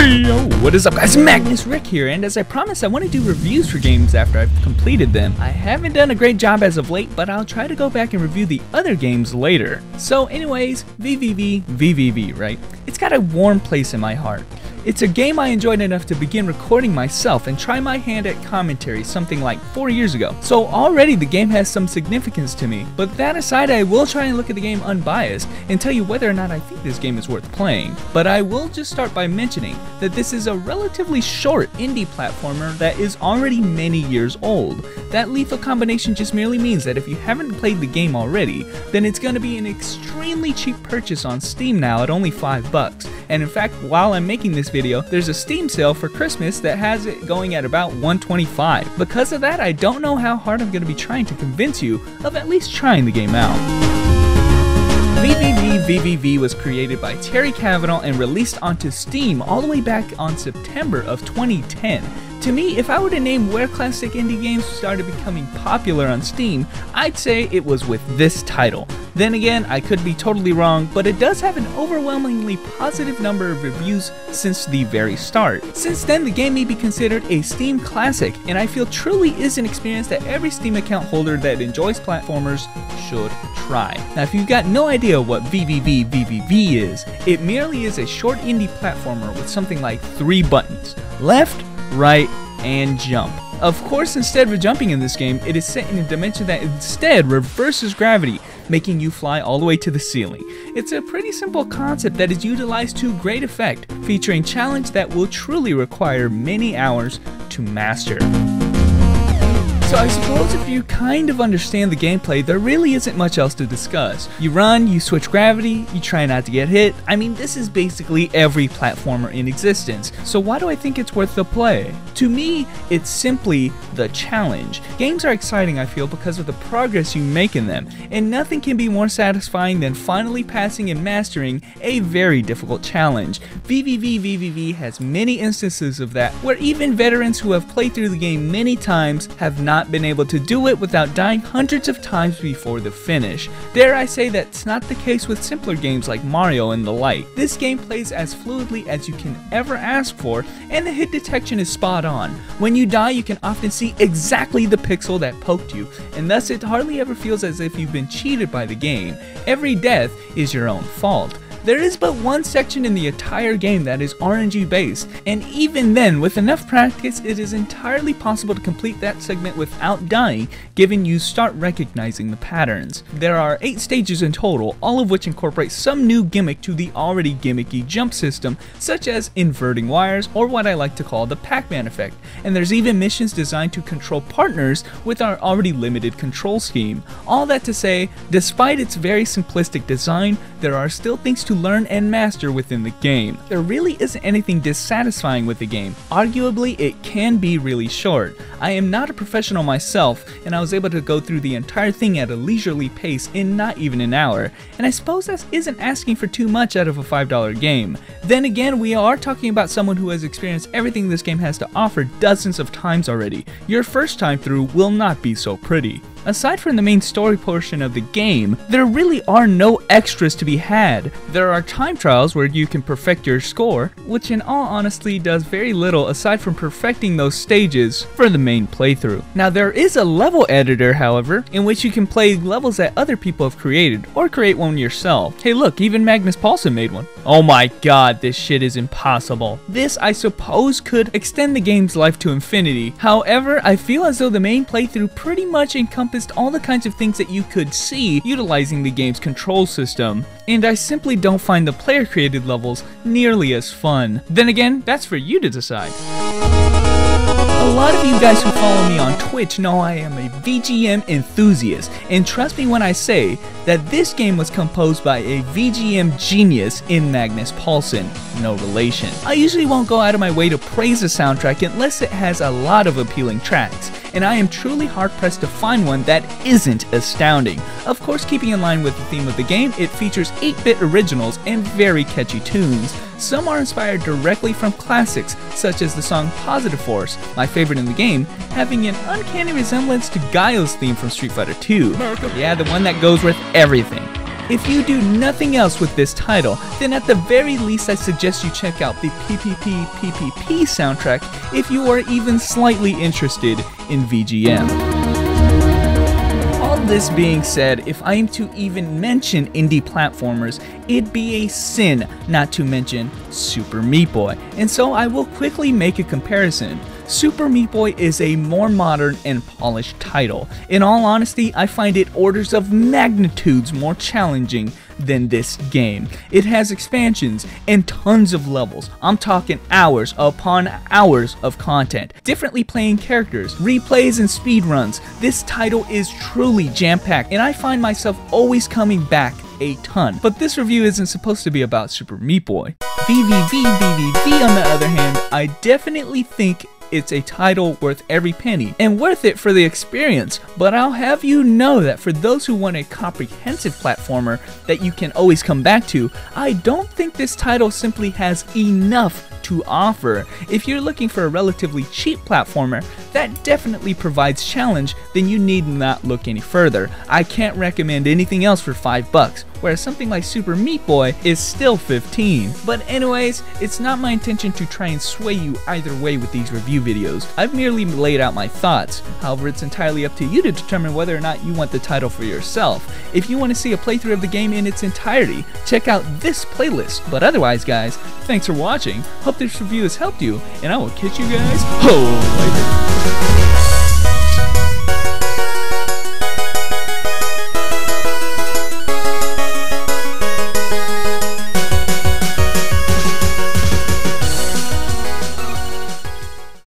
Yo, what is up guys, Magnus Rick here, and as I promised I want to do reviews for games after I've completed them. I haven't done a great job as of late, but I'll try to go back and review the other games later. So anyways, VVVVVV, right? It's got a warm place in my heart. It's a game I enjoyed enough to begin recording myself and try my hand at commentary something like 4 years ago. So already the game has some significance to me, but that aside I will try and look at the game unbiased and tell you whether or not I think this game is worth playing. But I will just start by mentioning that this is a relatively short indie platformer that is already many years old. That lethal combination just merely means that if you haven't played the game already, then it's going to be an extremely cheap purchase on Steam now at only $5. And in fact, while I'm making this video, there's a Steam sale for Christmas that has it going at about $125. Because of that, I don't know how hard I'm going to be trying to convince you of at least trying the game out. MR-VVVVV was created by Terry Cavanaugh and released onto Steam all the way back on September of 2010. To me, if I were to name where classic indie games started becoming popular on Steam, I'd say it was with this title. Then again, I could be totally wrong, but it does have an overwhelmingly positive number of reviews since the very start. Since then, the game may be considered a Steam classic, and I feel truly is an experience that every Steam account holder that enjoys platformers should try. Now, if you've got no idea what VVVVVV is, it merely is a short indie platformer with something like 3 buttons: left, right, and jump. Of course, instead of jumping in this game, it is set in a dimension that instead reverses gravity, making you fly all the way to the ceiling. It's a pretty simple concept that is utilized to great effect, featuring challenge that will truly require many hours to master. So I suppose if you kind of understand the gameplay, there really isn't much else to discuss. You run, you switch gravity, you try not to get hit. I mean, this is basically every platformer in existence. So why do I think it's worth the play? To me, it's simply the challenge. Games are exciting, I feel, because of the progress you make in them, and nothing can be more satisfying than finally passing and mastering a very difficult challenge. VVVVVV has many instances of that, where even veterans who have played through the game many times have not been able to do it without dying hundreds of times before the finish. Dare I say that's not the case with simpler games like Mario and the like. This game plays as fluidly as you can ever ask for, and the hit detection is spot on. When you die, you can often see exactly the pixel that poked you, and thus it hardly ever feels as if you've been cheated by the game. Every death is your own fault. There is but one section in the entire game that is RNG based, and even then, with enough practice, it is entirely possible to complete that segment without dying, given you start recognizing the patterns. There are 8 stages in total, all of which incorporate some new gimmick to the already gimmicky jump system, such as inverting wires, or what I like to call the Pac-Man effect, and there's even missions designed to control partners with our already limited control scheme. All that to say, despite its very simplistic design, there are still things to learn and master within the game. There really isn't anything dissatisfying with the game. Arguably, it can be really short. I am not a professional myself, and I was able to go through the entire thing at a leisurely pace in not even an hour, and I suppose that isn't asking for too much out of a $5 game. Then again, we are talking about someone who has experienced everything this game has to offer dozens of times already. Your first time through will not be so pretty. Aside from the main story portion of the game, there really are no extras to be had. There are time trials where you can perfect your score, which in all honesty does very little aside from perfecting those stages for the main playthrough. Now there is a level editor, however, in which you can play levels that other people have created, or create one yourself. Hey look, even Magnus Paulsen made one. Oh my god, this shit is impossible. This, I suppose, could extend the game's life to infinity. However, I feel as though the main playthrough pretty much encompassed all the kinds of things that you could see utilizing the game's control system, and I simply don't find the player-created levels nearly as fun. Then again, that's for you to decide. A lot of you guys who follow me on Twitch know I am a VGM enthusiast, and trust me when I say that this game was composed by a VGM genius in Magnus Paulsen, no relation. I usually won't go out of my way to praise a soundtrack unless it has a lot of appealing tracks, and I am truly hard-pressed to find one that isn't astounding. Of course, keeping in line with the theme of the game, it features 8-bit originals and very catchy tunes. Some are inspired directly from classics, such as the song Positive Force, my favorite in the game, having an uncanny resemblance to Guile's theme from Street Fighter II. Yeah, the one that goes with everything. If you do nothing else with this title, then at the very least I suggest you check out the PPP soundtrack if you are even slightly interested in VGM. All this being said, if I am to even mention indie platformers, it'd be a sin not to mention Super Meat Boy, and so I will quickly make a comparison. Super Meat Boy is a more modern and polished title. In all honesty, I find it orders of magnitudes more challenging than this game. It has expansions and tons of levels. I'm talking hours upon hours of content, differently playing characters, replays and speedruns. This title is truly jam-packed and I find myself always coming back a ton. But this review isn't supposed to be about Super Meat Boy. VVVVVV on the other hand, I definitely think it's a title worth every penny and worth it for the experience, but I'll have you know that for those who want a comprehensive platformer that you can always come back to, I don't think this title simply has enough to offer. If you're looking for a relatively cheap platformer that definitely provides challenge, then you need not look any further. I can't recommend anything else for $5, whereas something like Super Meat Boy is still 15. But anyways, it's not my intention to try and sway you either way with these review videos. I've merely laid out my thoughts. However, it's entirely up to you to determine whether or not you want the title for yourself. If you want to see a playthrough of the game in its entirety, check out this playlist. But otherwise guys, thanks for watching. Hope this review has helped you, and I will catch you guys later.